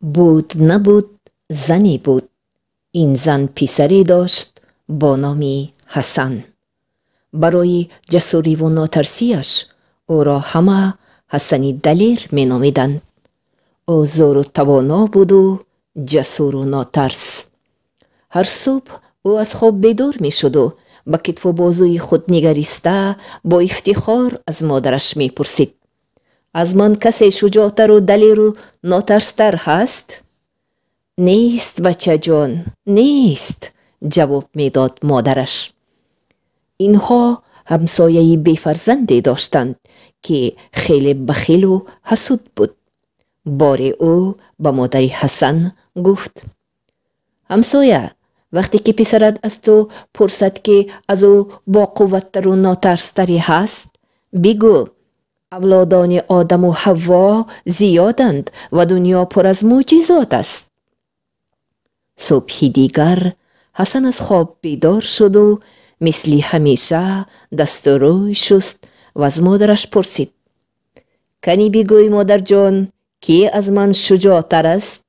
بود نبود زنی بود. این زن پسری داشت با نامی حسن. برای جسوری و ناترسیش او را همه حسنی دلیر می نامیدند. او زور و توانا بود و جسور و ناترس. هر صبح او از خواب بیدار می شد و با کتف و بازوی خود نگریسته با افتخار از مادرش می پرسید: از من کسی شجاعتر و دلیر و ناترستر هست؟ نیست بچه جان، نیست، جواب میداد مادرش. اینها همسایه بیفرزندی داشتند که خیلی بخیل و حسود بود. بار او با مادر حسن گفت: همسایه، وقتی که پسرت از تو پرسد که از او با قوتتر و ناترستری هست، بگو اولادان آدم و حوا زیادند و دنیا پر از معجزات است. صبح دیگر حسن از خواب بیدار شد و مثل همیشه دست و روی شست و از مادرش پرسید: کنی بگوی مادر جان کی از من شجاعتر است؟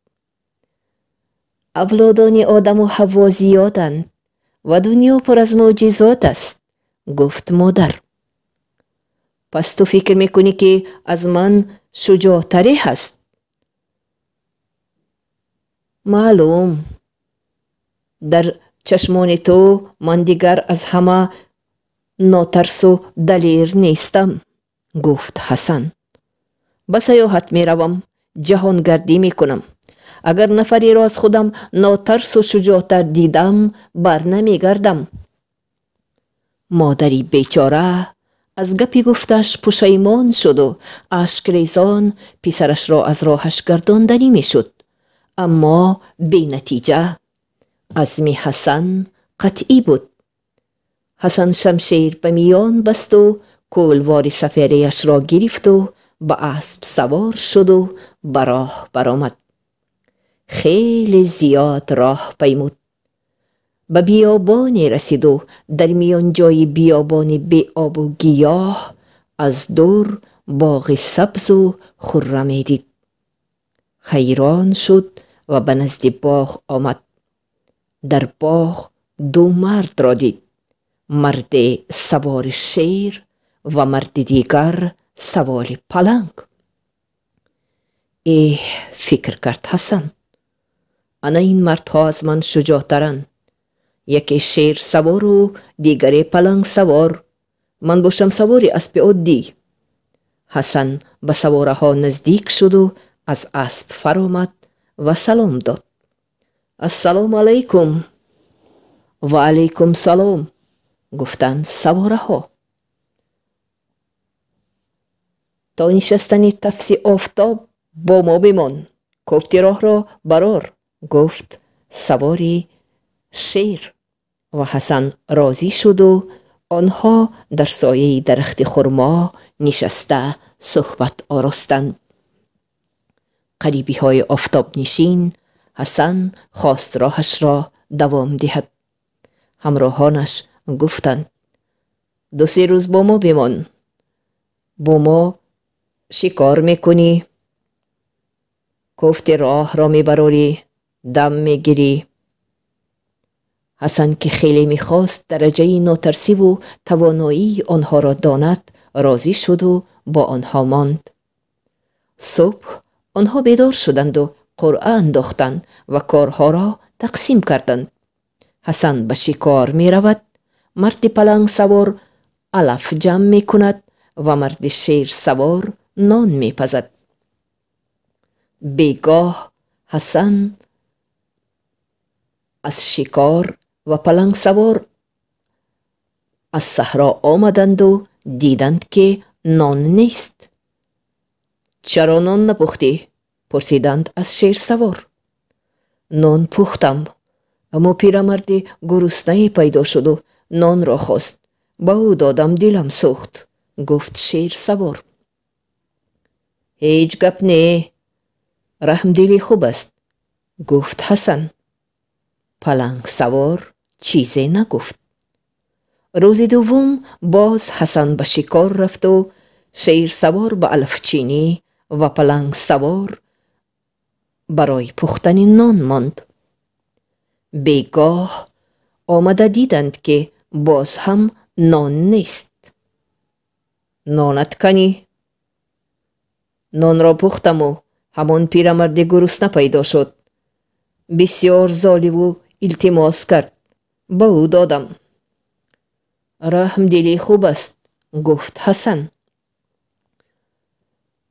اولادان آدم و حوا زیادند و دنیا پر از معجزات است، گفت مادر. پس تو فکر میکنی که از من شجاعتری هست؟ معلوم، در چشمان تو من دیگر از همه ناترس و دلیر نیستم، گفت حسن. به سیاحت می روم، جهان گردی می کنم. اگر نفری را از خودم ناترس و شجاعتر دیدم بر نمی گردم. مادری بیچاره از گپی گفتش پشیمان شد و اشک ریزان پسرش را از راهش گرداندنی می شد، اما بی نتیجه. عزم حسن قطعی بود. حسن شمشیر به میان بست و کولوار سفریش را گرفت و به اسب سوار شد و به راه برآمد. خیلی زیاد راه پیمود. به بیابانی رسید و در میان جای بیابان بی آب و گیاه از دور باغ سبز و خرمی دید. حیران شد و به نزد باغ آمد. در باغ دو مرد را دید، مرد سوار شیر و مرد دیگر سوار پلنگ. فکر کرد حسن، انا این مردها از من شجاعترند. یکی شیر سوار و دیگری پلنگ سوار، من باشم سوار اسب عادی. حسن به سواره ها نزدیک شد و از اسب فرآمد و سلام داد: السلام علیکم. و علیکم سلام، گفتند سواره ها. تا نشستن تفس آفتاب با ما بمان، کوفتی راه را برار، گفت سواری شیر. و حسن راضی شد و آنها در سایه درخت خرما نشسته صحبت آراستند. قریبی های آفتاب نشین حسن خواست راهش را دوام دهد. همراهانش گفتند: دو سه روز با ما بمان، با ما شکار میکنی، کوفتی راه را میبراری، دم میگیری. حسن که خیلی میخواست درجه ناترسی و توانایی آنها را داند راضی شد و با آنها ماند. صبح آنها بیدار شدند و قرعه انداختند و کارها را تقسیم کردند. حسن به شکار می رود، مرد پلنگ سوار علف جمع می کند و مرد شیر سوار نان می پزد. بیگاه حسن از شکار و پلنگ سوار از صحرا آمدند و دیدند که نان نیست. چرا نان نپختی؟ پرسیدند از شیر سوار. نان پختم، اما پیرمرد گرسنه پیدا شد و نان را خواست، با او دادم، دلم سوخت، گفت شیر سوار. هیچ گپ نه، رحمدلی خوب است، گفت حسن. پلنگ سوار چیزی نگفت. روز دوم باز حسن به شکار رفت و شیر سوار به علف چینی و پلنگ سوار برای پختن نان ماند. بیگاه آمده دیدند که باز هم نان نیست. نانت کنی؟ نان را پختم و همان پیرمرد گرسنه پیدا شد. بسیار زاری و التماس کرد. به او دادم. رحم دلی خوب است، گفت حسن.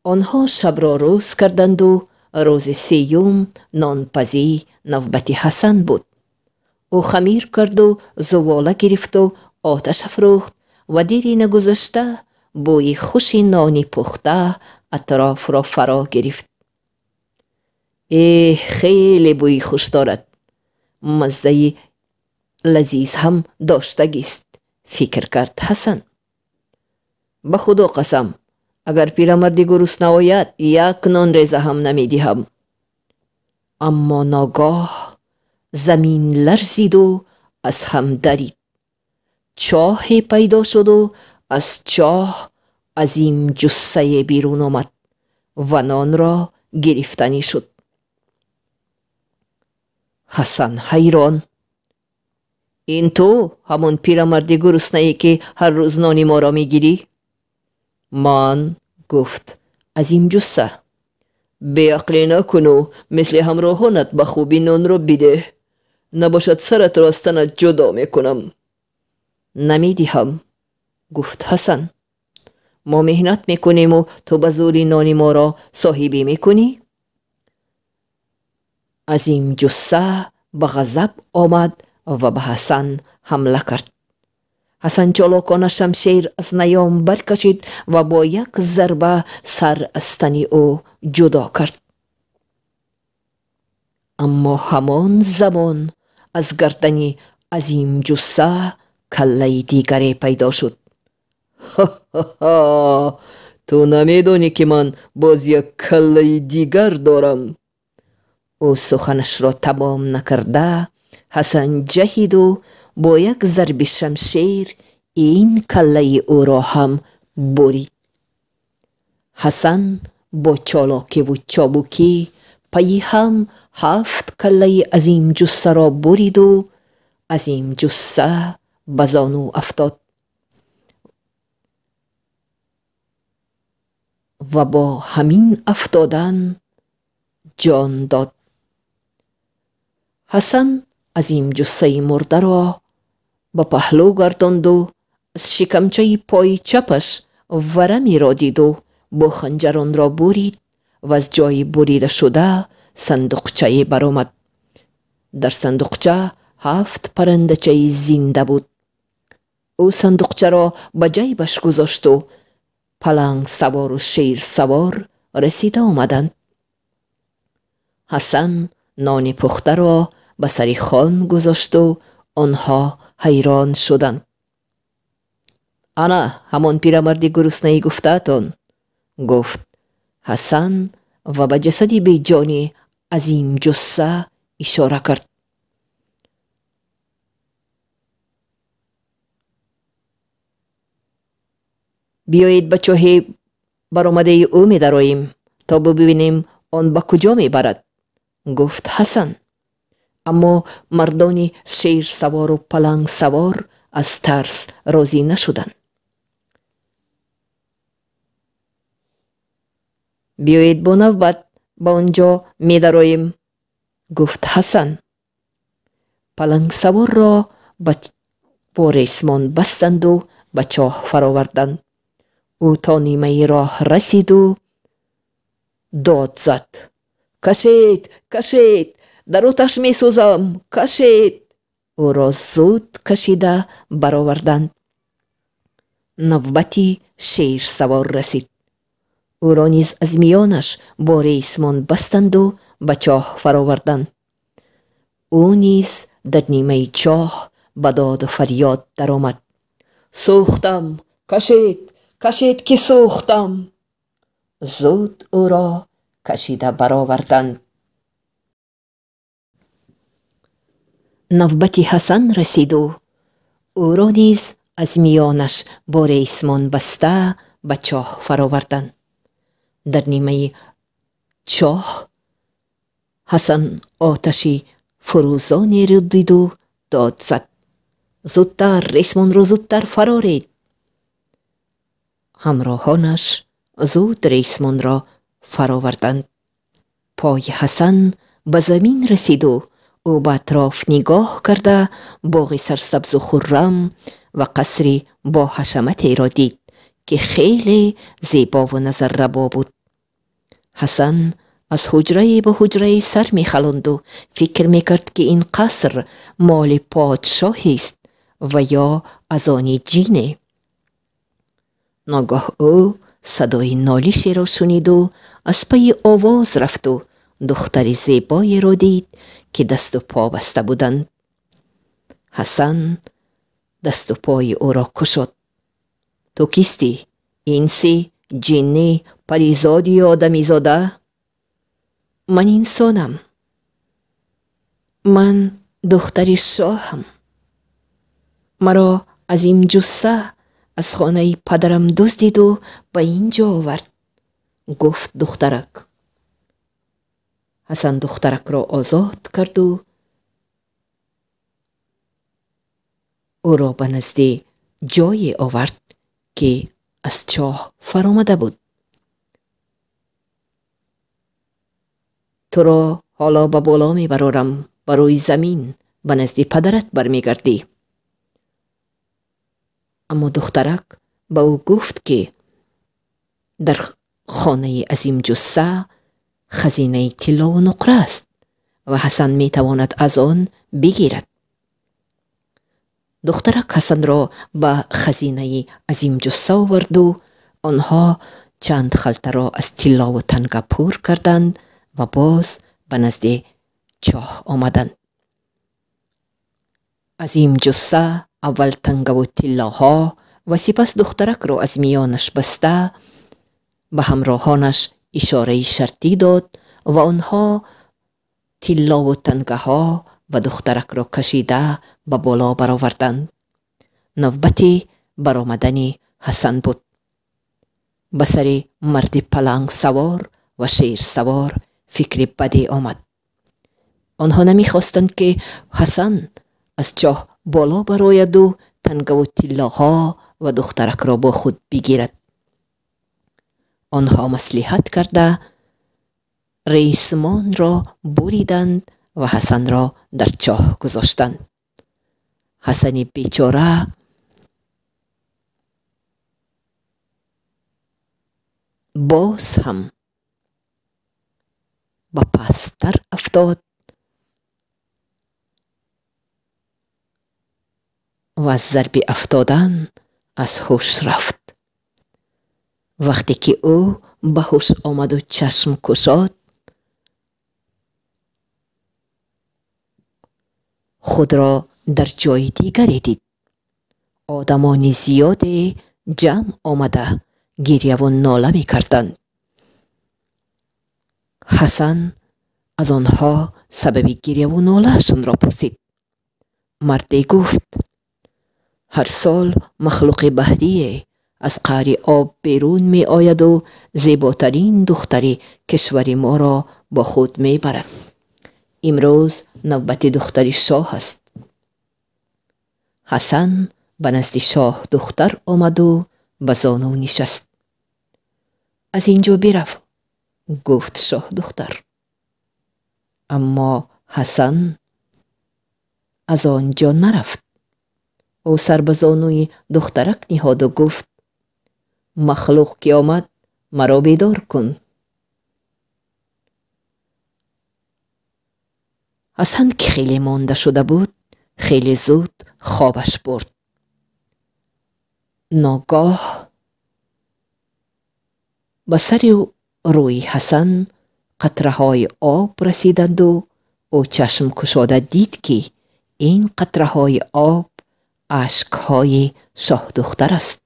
آنها شب را روز کردند و روز سیوم نانپزی نوبت حسن بود. او خمیر کرد و زواله گرفت و آتش افروخت و دیری نگذشته بوی خوش نانی پخته اطراف را فرا گرفت. خیلی بوی خوش دارد. مزه لذیذ هم داشتگیست، فکر کرد حسن. به خدا قسم اگر پیرمرد گرسنه آید یک نان ریزه هم نمیدهم. اما ناگاه زمین لرزید و از هم درید. چاه پیدا شد و از چاه عظیم جثه بیرون آمد و نان را گرفتنی شد. حسن حیران. این تو همون پیرمرد گرسنه ای که هر روز نان ما را میگیری؟ من، گفت عظیم جثه. بیعقلی نکن و مثل همراهانت به خوبی نان را بده، نباشد سرت را از تنت جدا میکنم. نمیدهم، گفت حسن. ما مهنت میکنیم و تو به زور نان ما را صاحبی میکنی؟ عظیم جثه به غضب آمد و به حسن حمله کرد. حسن چالاکانه شمشیر از نیام برکشید و با یک ضربه سر از تن او جدا کرد. اما همان زمان از گردن عظیم جثه کله دیگری پیدا شد. تو نمیدانی که من باز یک کله دیگر دارم. او سخنش را تمام نکرده حسن جهید و با یک ضرب شمشیر این کله او را هم برید. حسن با چالاکی و چابکی پی هم 7 کله عظیم جثه را برید و عظیم جثه به زانو افتاد و با همین افتادن جان داد. حسن عظیم جثه مرده را به پهلو گرداند و از شکمچه پای چپش ورمی را دید و با خنجر آن را برید و از جای بریده شده صندوقچه برآمد. در صندوقچه 7 پرندچه زنده بود. او صندوقچه را به جیبش گذاشت و پلنگ سوار و شیر سوار رسیده آمدند. حسن نان پخته را به سر خوان گذاشت و آنها حیران شدند. انا همان پیرمرد گرسنه گفته‌تان، گفت حسن و به جسدی بی جان عظیم جثه اشاره کرد. بیایید به چاه برآمده او می درآییم تا ببینیم آن به کجا می برد، گفت حسن. اما مردان شیر سوار و پلنگ سوار از ترس راضی نشدند. بیایید با نوبت به آنجا می درآییم، گفت حسن. پلنگ سوار را با ریسمان بستند و به چاه فراوردند. او تا نیمه راه رسید و داد زد. کشید کشید، در آتش می سوزم، کشید. او را زود کشیده برآوردند. نوبتی شیر سوار رسید. او را نیز از میانش با ریسمان بستند و به چاه فراوردند. او نیز در نیمه چاه به داد و فریاد درآمد. سوختم، کشید کشید که سوختم. زود او را کشیده برآوردند. نوبت حسن رسید و او را نیز از میانش با ریسمان بسته به چاه فراوردند. در نیمه چاه حسن آتشی فروزانی رو دید و داد زد: زودتر ریسمان رو زودتر فرارید. همراهانش زود ریسمان را فراوردند. پای حسن به زمین رسید و او به اطراف نگاه کرده باغ سرسبز و خرم و قصری با حشمتی را دید که خیلی زیبا و نظر ربا بود. حسن از حجره به حجره سر می خلاند و فکر می کرد که این قصر مال پادشاهی است و یا از آن جینه. ناگاه او صدای نالشی را شنید و از پی آواز رفت و دختر زیبایی را دید که دست و پا بسته بودند. حسن دست و پای او را کشد. تو کیستی؟ انسی، جنی، پریزادی یا آدمی زاده؟ من انسانم. من دختر شاهم. مرا از این جثه از خانه پدرم دزدید و به اینجا آورد، گفت دخترک. حسن دخترک را آزاد کرد و او را به نزد جایی آورد که از چاه فرآمده بود. تو را حالا به بالا می برارم، بر روی زمین به نزد پدرت برمیگردی. اما دخترک به او گفت که در خانه عظیم جثه خزینه طلا و نقره است و حسن می تواند از آن بگیرد. دخترک حسن را به خزینه عظیم جثه آورد و آنها چند خلطه را از طلا و تنگه پر کردند و باز به نزد چاه آمدند. عظیم جثه اول تنگه و طلاها و سپس دخترک را از میانش بسته به همراهانش اشاره شرطی داد و آنها طلا و تنگه ها و دخترک را کشیده به بالا برآوردند. نوبت برآمدن حسن بود. به سر مرد پلنگ سوار و شیر سوار فکر بدی آمد. آنها نمیخواستند که حسن از چاه بالا برآید و تنگه و طلاها و دخترک را با خود بگیرد. آنها مصلحت کرده ریسمان را بریدند و حسن را در چاه گذاشتند. حسن بیچاره باز هم به پستر افتاد و از ضرب افتادن از هوش رفت. وقتی که او به هوش آمد و چشم گشاد، خود را در جای دیگری دید. آدمان زیاد جمع آمده گریه و ناله می کردند. حسن از آنها سبب گریه و نالهشان را پرسید. مردی گفت: هر سال مخلوق بحری از قعر آب بیرون می آید و زیباترین دختر کشور ما را با خود می برد. امروز نوبت دختر شاه است. حسن به نزد شاه دختر آمد و به زانو نشست. از اینجا برو، گفت شاه دختر. اما حسن از آنجا نرفت. او سر به زانوی دخترک نهاد و گفت: مخلوق که آمد مرا بیدار کن. حسن که خیلی مانده شده بود خیلی زود خوابش برد. ناگاه به سر روی حسن قطره های آب رسیدند و او چشم گشاده دید که این قطره های آب اشک های شاه دختر است.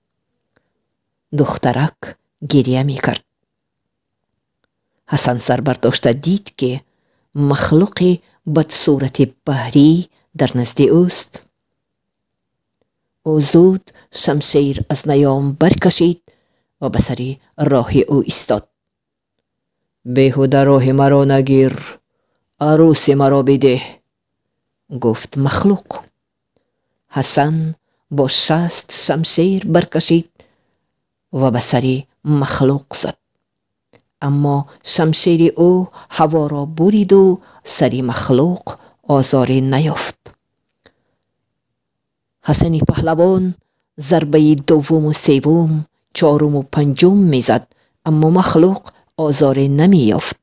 دخترک گریه می کرد. حسن سر برداشته دید که مخلوق بدصورت بحری در نزد اوست. او زود شمشیر از نیام برکشید و به سر راه او ایستاد. بیهوده راه مرا نگیر، عروس مرا بده. گفت مخلوق. حسن با 60 شمشیر برکشید و به سر مخلوق زد، اما شمشیر او هوا را برید و سر مخلوق آزاری نیافت. حسن پهلوان ضربه دوم و سوم، چهارم و پنجم میزد، اما مخلوق آزاری نمی یافت.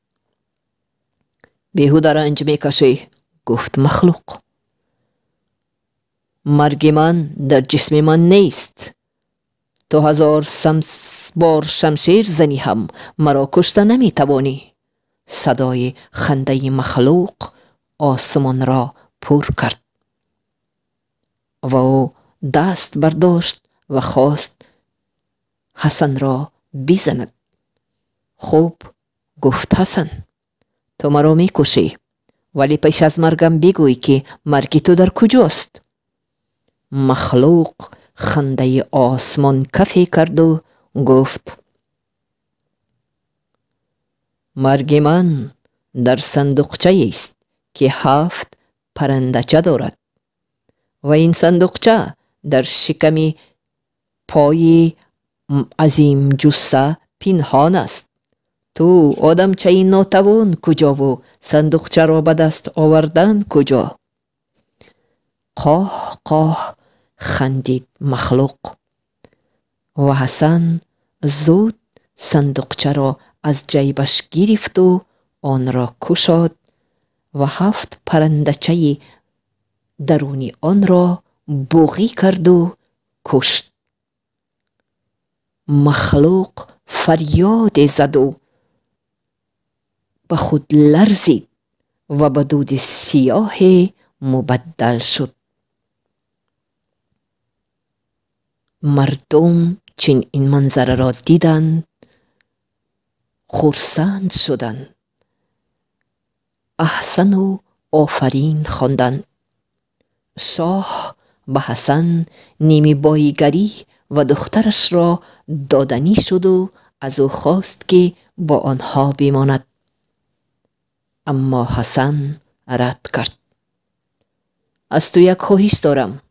بیهوده رنج میکشی. گفت مخلوق. مرگ من در جسم من نیست. تو 1000 بار شمشیر زنی هم مرا کشته نمی توانی. صدای خنده مخلوق آسمان را پر کرد و او دست برداشت و خواست حسن را بزند. خوب، گفت حسن، تو مرا می کشی، ولی پیش از مرگم بگوی که مرگ تو در کجاست. مخلوق خنده آسمان کفی کرد و گفت مرگ من در صندوقچه است که 7 پرندچه دارد و این صندوقچه در شکم پای عظیم جثه پنهان است. تو آدمچه ناتوان کجا و صندوقچه را به دست آوردن کجا؟ قاه قاه خندید مخلوق و حسن زود صندوقچه را از جیبش گرفت و آن را گشاد و 7 پرندچه درونی آن را بوغی کرد و کشت. مخلوق فریاد زد و به خود لرزید و به دود سیاه مبدل شد. مردم چون این منظره را دیدند خرسند شدند، احسن و آفرین خواندند. شاه به حسن نیمی بایگری و دخترش را دادنی شد و از او خواست که با آنها بماند، اما حسن رد کرد. از تو یک خواهش دارم،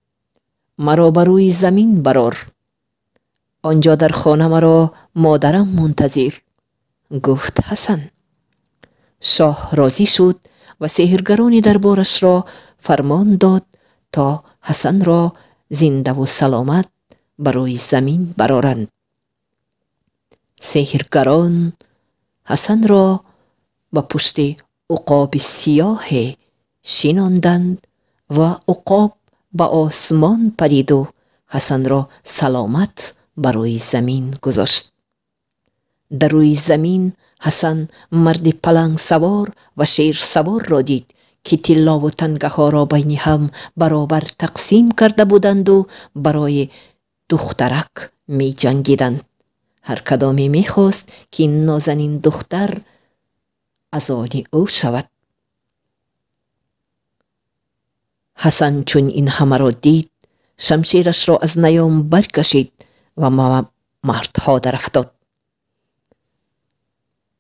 مرا بر روی زمین برار، آنجا در خانه مرا مادرم منتظر. گفت حسن. شاه راضی شد و سحرگران دربارش را فرمان داد تا حسن را زنده و سلامت بر روی زمین برارند. سحرگران حسن را به پشت عقاب سیاه شناندند و عقاب به آسمان پرید و حسن را سلامت بر روی زمین گذاشت. در روی زمین حسن مرد پلنگ سوار و شیر سوار را دید که طلا و تنگه ها را بین هم برابر تقسیم کرده بودند و برای دخترک می جنگیدند. هر کدامی می خواست که نازنین دختر از آن او شود. حسن چون این همه را دید شمشیرش را از نیام برکشید و مردها در افتاد.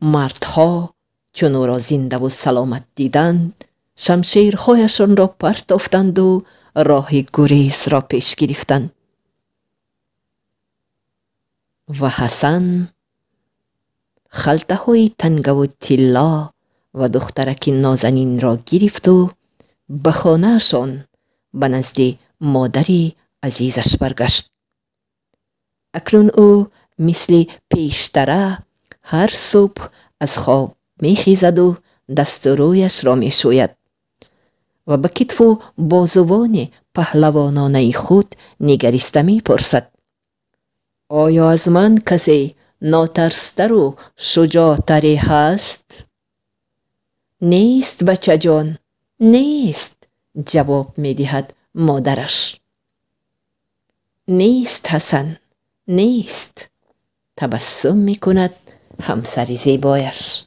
مردها چون او را زنده و سلامت دیدند شمشیرهایشان را پرتافتند و راه گریز را پیش گرفتند. و حسن خلطه های تنگه و طلا و دخترک نازنین را گرفت و به خانه‌شان به نزد مادری عزیزش برگشت. اکنون او مثل پیشتره هر صبح از خواب می خیزد و دست و رویش را می شوید و به کتف و بازوان پهلوانانه خود نگریسته می پرسد آیا از من کسی ناترستر و شجاعتری هست؟ نیست بچه جان، نیست، جواب می دهد مادرش. نیست حسن، نیست، تبسم می کند همسر زیبایش.